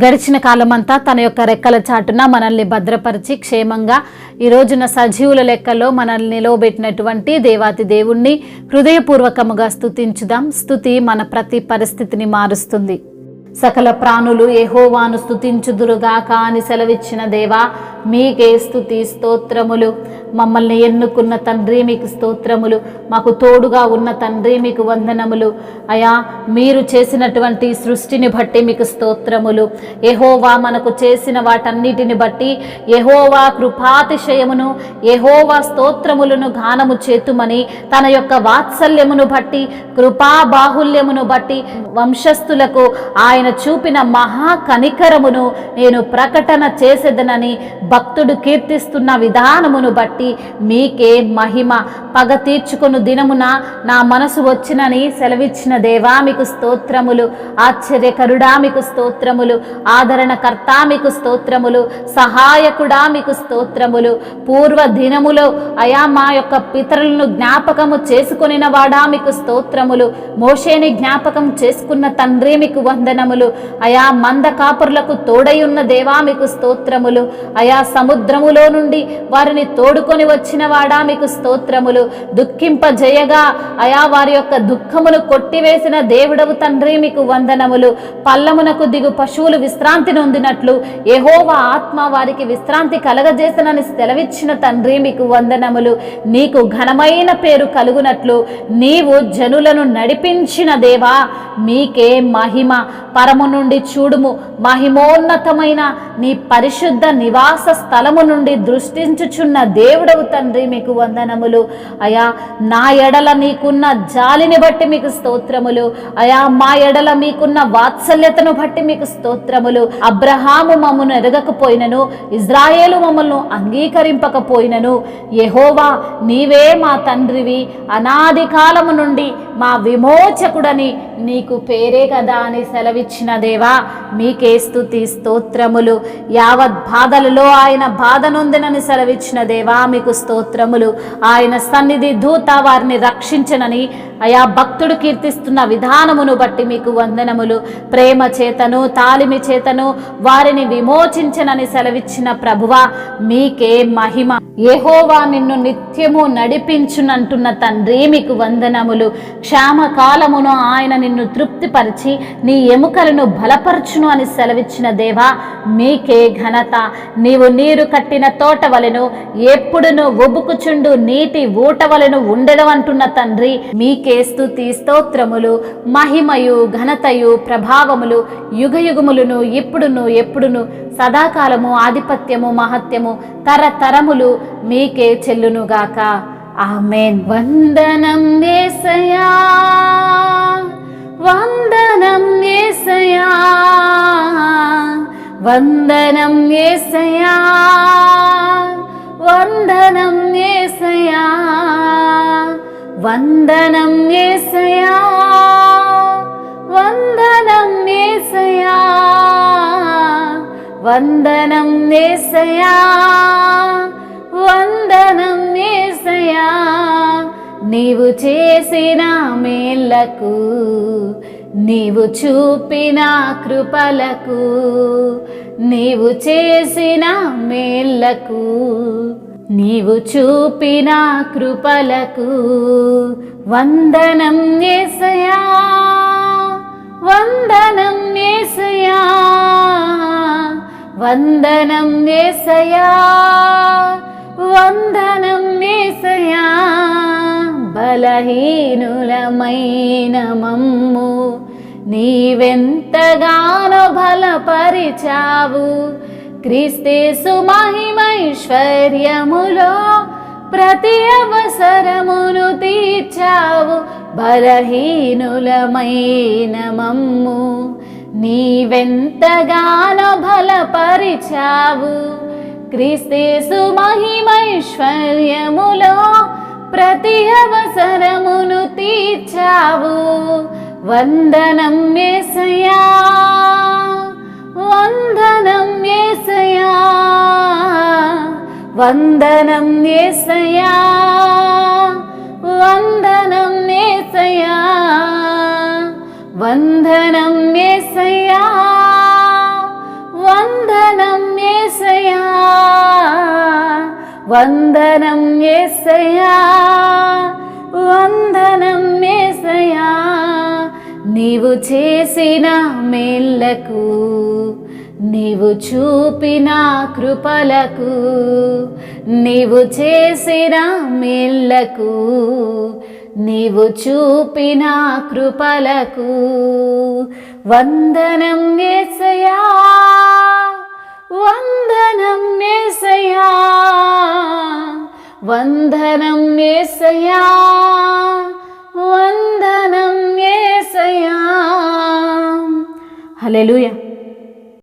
గడిచిన కాలమంతా తన యొక్క రెక్కల చాటున మనల్ని భద్రపరిచి క్షేమంగా ఈ రోజున సజీవుల లెక్కలో మనల్ని నిలవబెట్టినటువంటి దేవాతి దేవుణ్ణి హృదయపూర్వకముగా స్తుతించుదాం. స్తుతి మన ప్రతి పరిస్థితిని మారుస్తుంది. సకల ప్రాణులు యెహోవాను స్తుతించుదురుగాక అని సెలవిచ్చిన దేవా, మీకే స్తుతి స్తోత్రములు. మమ్మల్ని ఎన్నుకున్న తండ్రి మీకు స్తోత్రములు. మాకు తోడుగా ఉన్న తండ్రి మీకు వందనములు. అయా, మీరు చేసినటువంటి సృష్టిని బట్టి మీకు స్తోత్రములు. యెహోవా మనకు చేసిన వాటన్నిటిని బట్టి యెహోవా కృపాతిశయమును యెహోవా స్తోత్రములను గానము చేతుమని తన యొక్క వాత్సల్యమును బట్టి కృపా బాహుల్యమును బట్టి వంశస్థులకు ఆయన చూపిన మహా కనికరమును నేను ప్రకటన చేసేదనని భక్తుడు కీర్తిస్తున్న విధానమును బట్టి మీకే మహిమ. పగ తీర్చుకొను దినమున నా మనసు వచ్చినని సెలవిచ్చిన దేవా మీకు స్తోత్రములు. ఆశ్చర్యకరుడా మీకు స్తోత్రములు. ఆదరణకర్త మీకు స్తోత్రములు. సహాయకుడా మీకు స్తోత్రములు. పూర్వ దినములో అయా మా యొక్క పితరులను జ్ఞాపకము చేసుకొనిన వాడా మీకు స్తోత్రములు. మోషేని జ్ఞాపకం చేసుకున్న తండ్రి మీకు వందనములు. అయా మంద కాపురులకు తోడై ఉన్న దేవా మీకు స్తోత్రములు. అయా సముద్రములో నుండి వారిని తోడుకొని వచ్చిన వాడా మీకు స్తోత్రములు. దుఃఖింపజేయగా అయా వారి యొక్క దుఃఖమును కొట్టివేసిన దేవుడవు తండ్రి మీకు వందనములు. పల్లమునకు దిగు పశువులు విశ్రాంతి నొందినట్లు యెహోవా ఆత్మ వారికి విశ్రాంతి కలగజేసనని సెలవిచ్చిన తండ్రి మీకు వందనములు. నీకు ఘనమైన పేరు కలుగునట్లు నీవు జనులను నడిపించిన దేవా మీకే మహిమ. పరము నుండి చూడుము, మహిమోన్నతమైన నీ పరిశుద్ధ నివాస స్థలము నుండి దృష్టించుచున్న దేవుడవు తండ్రి మీకు వందనములు. అయా నా ఎడల నీకున్న జాలిని బట్టి మీకు స్తోత్రములు. అయా మా ఎడల మీకున్న వాత్సల్యతను బట్టి మీకు స్తోత్రములు. అబ్రహాము మమ్మను ఎరగకపోయినను, ఇజ్రాయేలు మమ్మల్ని అంగీకరింపకపోయినను, యెహోవా నీవే మా తండ్రివి, అనాది కాలము నుండి మా విమోచకుడని నీకు పేరే కదా అని సెలవిచ్చిన దేవా మీకే స్తుతి స్తోత్రములు. యావత్ బాధలలో ఆయన బాధ నొందినని సెలవిచ్చిన దేవా మీకు స్తోత్రములు. ఆయన సన్నిధి దూత వారిని రక్షించనని అయా భక్తుడు కీర్తిస్తున్న విధానమును బట్టి మీకు వందనములు. ప్రేమ చేతను తాలిమి చేతను వారిని విమోచించనని సెలవిచ్చిన ప్రభువా మీకే మహిమ. యెహోవా నిన్ను నిత్యము నడిపించునంటున్న తండ్రి మీకు వందనములు. క్షామకాలమును ఆయన నిన్ను తృప్తిపరిచి నీ ఎముకలను బలపరచును అని సెలవిచ్చిన దేవా మీకే ఘనత. నీవు నీరు కట్టిన తోట వలెను ఎప్పుడును ఒబుకుచుండు నీటి ఊట వలెను ఉండెదవంటున్న తండ్రి మీకే స్తుతి స్తోత్రములు. మహిమయు ఘనతయు ప్రభావములు యుగయుగములను ఇప్పుడును ఎప్పుడును సదాకాలము ఆధిపత్యము మహత్యము తరతరములు మీకే చెల్లునుగాక. ఆమేన్. వందనం యేసయ్యా, వందనం యేసయ్యా, వందనం యేసయ్యా, వందనం యేసయ్యా, వందనం యేసయ్యా, వందనం యేసయ్యా, వందనం యేసయ్యా, వందనం యేసయ్యా. నీవు చేసిన మేళ్లకు, నీవు చూపిన కృపలకు, నీవు చేసిన మేళ్లకు, నీవు చూపిన కృపలకు వందనం యేసయ్యా, వందనం యేసయ్యా, వందనం యేసయ్యా, వందనం యేసయ్యా. బలహీనులమైన మమ్ము నీవెంతగానో బలపరిచావు. క్రీస్తేసు మహిమైశ్వర్యములో ప్రతి అవసరమును తీర్చావు. బలహీనులమైన మమ్ము నీవెంతగానో బలపరిచావు. క్రీస్తేసు మహిమైశ్వర్యములో ప్రతి అవసరమును తీర్చావు. వందనం యేసయ్యా, వందనం యేసయ్యా, వందనం యేసయ్యా, వందనం యేసయ్యా, వందనం యేసయ్యా, వందనం యేసయ్యా, వందనం యేసయ్యా, నీవు చేసిన మేళ్లకు, నీవు చూపిన కృపలకు, నీవు చేసిన మేళ్లకు, నీవు చూపిన కృపలకు వందనం యేసయ్యా, వందనం యేసయ్యా, వందనం యేసయ్యా, వందనం యేసయ్యా. హల్లెలూయా.